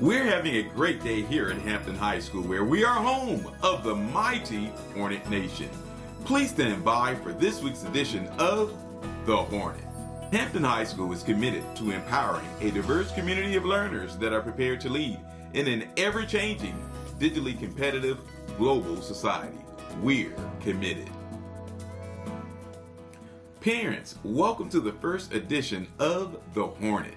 We're having a great day here at Hampton High School, where we are home of the Mighty Hornet Nation. Please stand by for this week's edition of The Hornet. Hampton High School is committed to empowering a diverse community of learners that are prepared to lead in an ever-changing, digitally competitive, global society. We're committed. Parents, welcome to the first edition of The Hornet.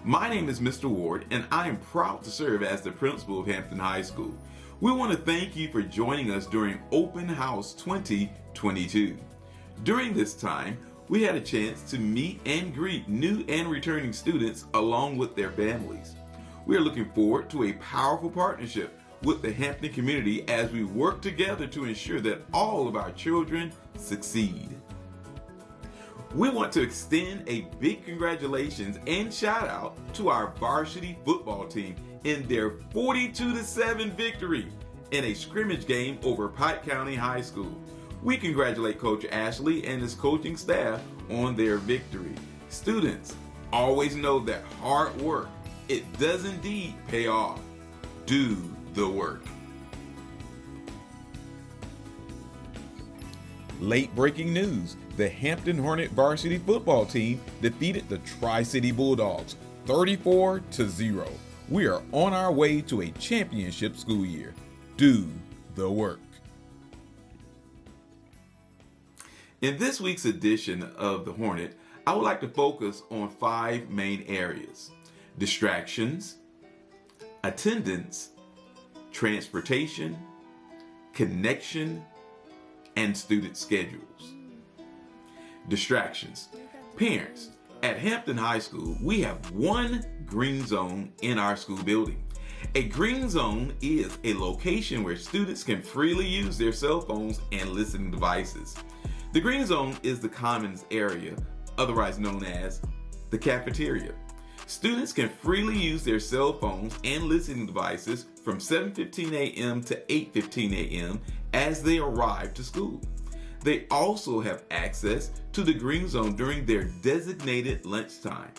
My name is Mr. Ward, and I am proud to serve as the principal of Hampton High School. We want to thank you for joining us during Open House 2022. During this time, we had a chance to meet and greet new and returning students along with their families. We are looking forward to a powerful partnership with the Hampton community as we work together to ensure that all of our children succeed. We want to extend a big congratulations and shout out to our varsity football team in their 42-7 victory in a scrimmage game over Pike County High School. We congratulate Coach Ashley and his coaching staff on their victory. Students, always know that hard work, it does indeed pay off. Do the work. Late breaking news. The Hampton Hornet varsity football team defeated the Tri-City Bulldogs 34-0. We are on our way to a championship school year. Do the work. In this week's edition of The Hornet, I would like to focus on 5 main areas: distractions, attendance, transportation, connection, and student schedules. Distractions. Parents, at Hampton High School, we have one green zone in our school building. A green zone is a location where students can freely use their cell phones and listening devices. The green zone is the commons area, otherwise known as the cafeteria. Students can freely use their cell phones and listening devices from 7:15 a.m. to 8:15 a.m. as they arrive to school. They also have access to the green zone during their designated lunchtime.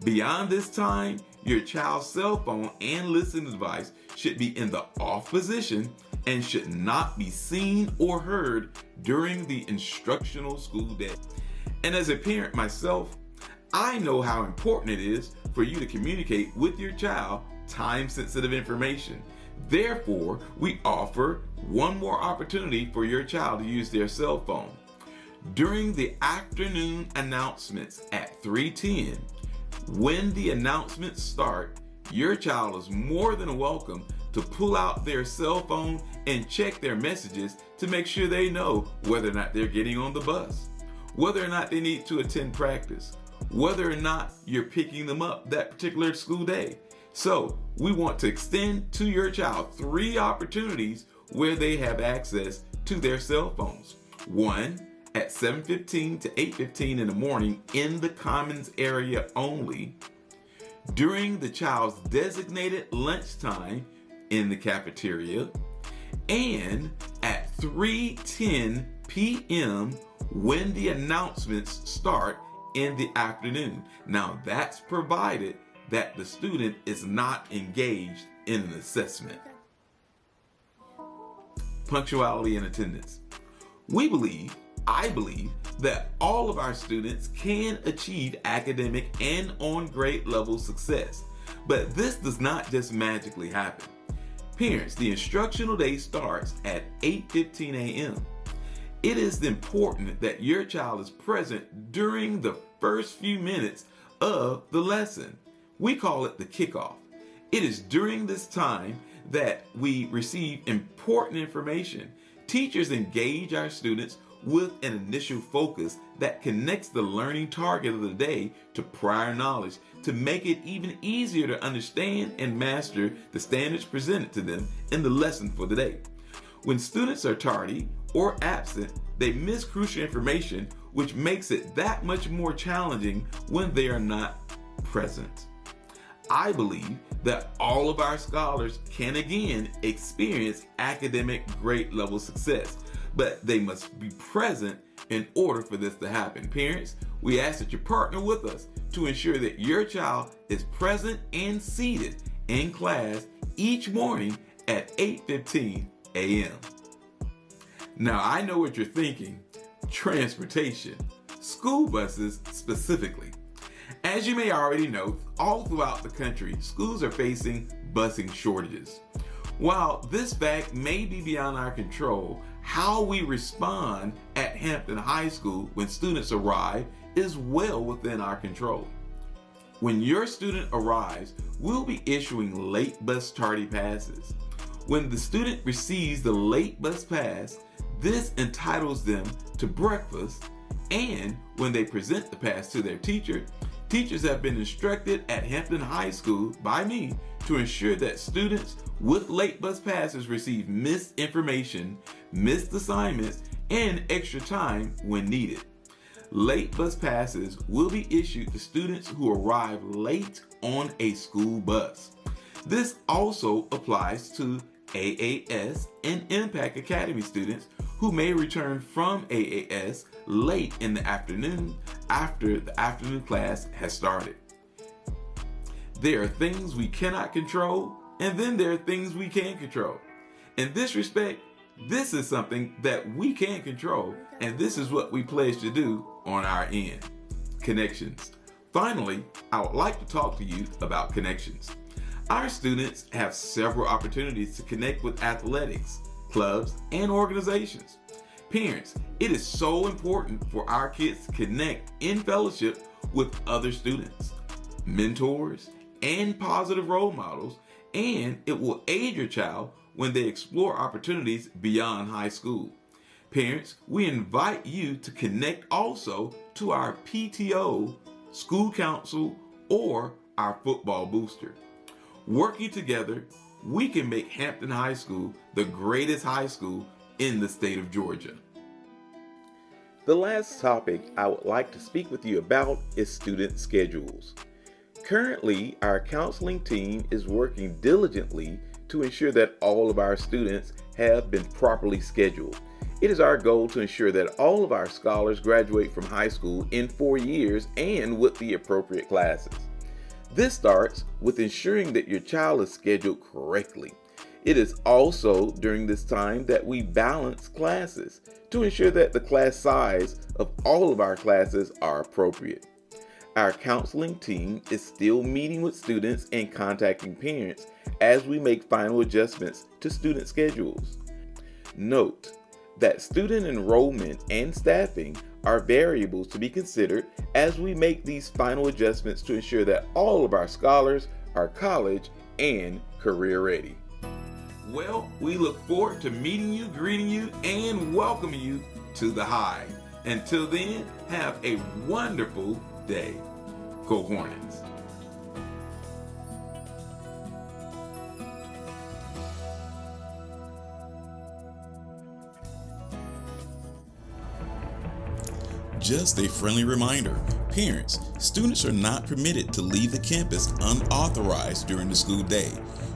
Beyond this time, your child's cell phone and listening device should be in the off position and should not be seen or heard during the instructional school day. And as a parent myself, I know how important it is for you to communicate with your child time-sensitive information. Therefore, we offer one more opportunity for your child to use their cell phone. During the afternoon announcements at 3:10, when the announcements start, your child is more than welcome to pull out their cell phone and check their messages to make sure they know whether or not they're getting on the bus, whether or not they need to attend practice, whether or not you're picking them up that particular school day. So we want to extend to your child 3 opportunities where they have access to their cell phones. One, at 7:15 to 8:15 in the morning in the commons area only. During the child's designated lunchtime in the cafeteria. And at 3:10 p.m. when the announcements start in the afternoon. Now that's provided that the student is not engaged in an assessment. Punctuality and attendance. I believe that all of our students can achieve academic and on-grade level success, but this does not just magically happen. Parents, the instructional day starts at 8:15 a.m. It is important that your child is present during the first few minutes of the lesson. We call it the kickoff. It is during this time that we receive important information. Teachers engage our students with an initial focus that connects the learning target of the day to prior knowledge to make it even easier to understand and master the standards presented to them in the lesson for the day. When students are tardy or absent, they miss crucial information, which makes it that much more challenging when they are not present. I believe that all of our scholars can again experience academic grade level success, but they must be present in order for this to happen. Parents, we ask that you partner with us to ensure that your child is present and seated in class each morning at 8:15 a.m. Now I know what you're thinking, transportation, school buses specifically. As you may already know, all throughout the country, schools are facing busing shortages. While this fact may be beyond our control, how we respond at Hampton High School when students arrive is well within our control. When your student arrives, we'll be issuing late bus tardy passes. When the student receives the late bus pass, this entitles them to breakfast, and when they present the pass to their teacher, teachers have been instructed at Hampton High School by me to ensure that students with late bus passes receive missed information, missed assignments, and extra time when needed. Late bus passes will be issued to students who arrive late on a school bus. This also applies to AAS and Impact Academy students who may return from AAS late in the afternoon after the afternoon class has started. There are things we cannot control, and then there are things we can control. In this respect, this is something that we can control, and this is what we pledge to do on our end. Connections. Finally, I would like to talk to you about connections. Our students have several opportunities to connect with athletics, clubs, and organizations. Parents, it is so important for our kids to connect in fellowship with other students, mentors, and positive role models, and it will aid your child when they explore opportunities beyond high school. Parents, we invite you to connect also to our PTO, school council, or our football booster. Working together, we can make Hampton High School the greatest high school in the state of Georgia. The last topic I would like to speak with you about is student schedules. Currently, our counseling team is working diligently to ensure that all of our students have been properly scheduled. It is our goal to ensure that all of our scholars graduate from high school in 4 years and with the appropriate classes. This starts with ensuring that your child is scheduled correctly. It is also during this time that we balance classes to ensure that the class size of all of our classes are appropriate. Our counseling team is still meeting with students and contacting parents as we make final adjustments to student schedules. Note that student enrollment and staffing are variables to be considered as we make these final adjustments to ensure that all of our scholars are college and career ready. Well, we look forward to meeting you, greeting you, and welcoming you to the Hive. Until then, have a wonderful day. Go Hornets! Just a friendly reminder, parents, students are not permitted to leave the campus unauthorized during the school day.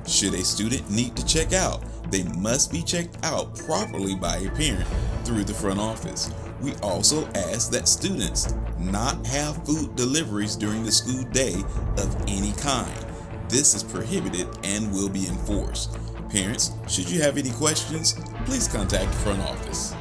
Should a student need to check out, they must be checked out properly by a parent through the front office. We also ask that students not have food deliveries during the school day of any kind. This is prohibited and will be enforced. Parents, should you have any questions, please contact the front office.